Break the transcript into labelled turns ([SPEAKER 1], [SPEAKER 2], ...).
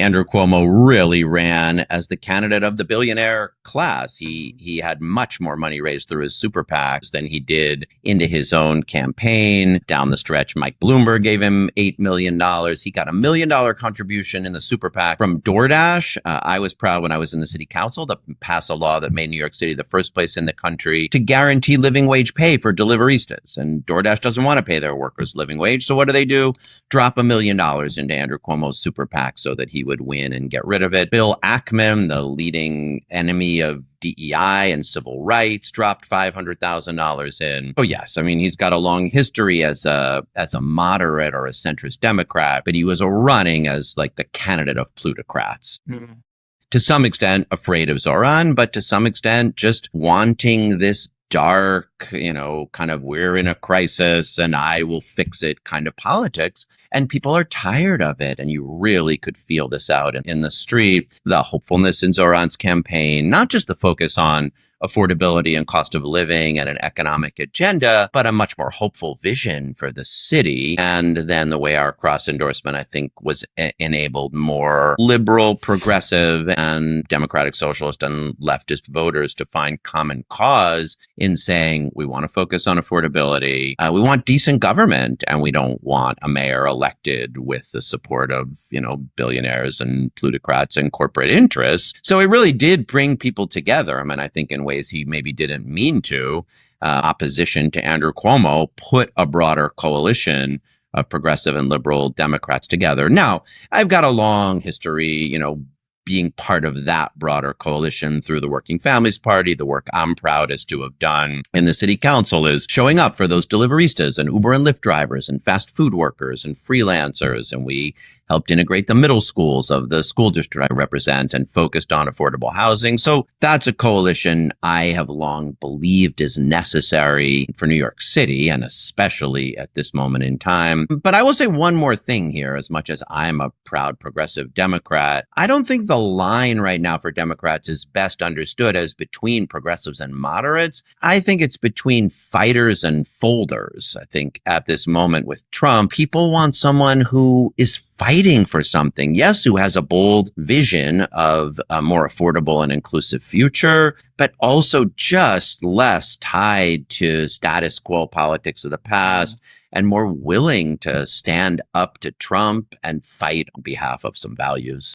[SPEAKER 1] Andrew Cuomo really ran as the candidate of the billionaire class. He had much more money raised through his super PACs than he did into his own campaign. Down the stretch, Mike Bloomberg gave him $8 million. He got $1 million contribution in the super PAC from DoorDash. I was proud when I was in the city council to pass a law that made New York City the first place in the country to guarantee living wage pay for deliveristas. And DoorDash doesn't want to pay their workers living wage. So what do? Drop $1 million into Andrew Cuomo's super PAC so that he would win and get rid of it. Bill Ackman, the leading enemy of DEI and civil rights, dropped $500,000 in. Oh, yes. I mean, he's got a long history as a moderate or a centrist Democrat, but he was running as like the candidate of plutocrats. Mm-hmm. To some extent, afraid of Zoran, but to some extent, just wanting this dark, kind of we're in a crisis and I will fix it kind of politics. And people are tired of it. And you really could feel this out in the street. The hopefulness in Zoran's campaign, not just the focus on affordability and cost of living and an economic agenda, but a much more hopeful vision for the city. And then the way our cross endorsement, I think, was enabled more liberal, progressive, and democratic socialist and leftist voters to find common cause in saying we want to focus on affordability, we want decent government, and we don't want a mayor elected with the support of, billionaires and plutocrats and corporate interests. So it really did bring people together. I mean, I think in ways he maybe didn't mean to. Opposition to Andrew Cuomo put a broader coalition of progressive and liberal Democrats together. Now, I've got a long history, being part of that broader coalition through the Working Families Party. The work I'm proudest to have done in the city council is showing up for those deliveristas and Uber and Lyft drivers and fast food workers and freelancers. And we helped integrate the middle schools of the school district I represent and focused on affordable housing. So that's a coalition I have long believed is necessary for New York City, and especially at this moment in time. But I will say one more thing here, as much as I'm a proud progressive Democrat. I don't think the line right now for Democrats is best understood as between progressives and moderates. I think it's between fighters and folders. I think at this moment with Trump, people want someone who is fighting for something. Yes, who has a bold vision of a more affordable and inclusive future, but also just less tied to status quo politics of the past and more willing to stand up to Trump and fight on behalf of some values.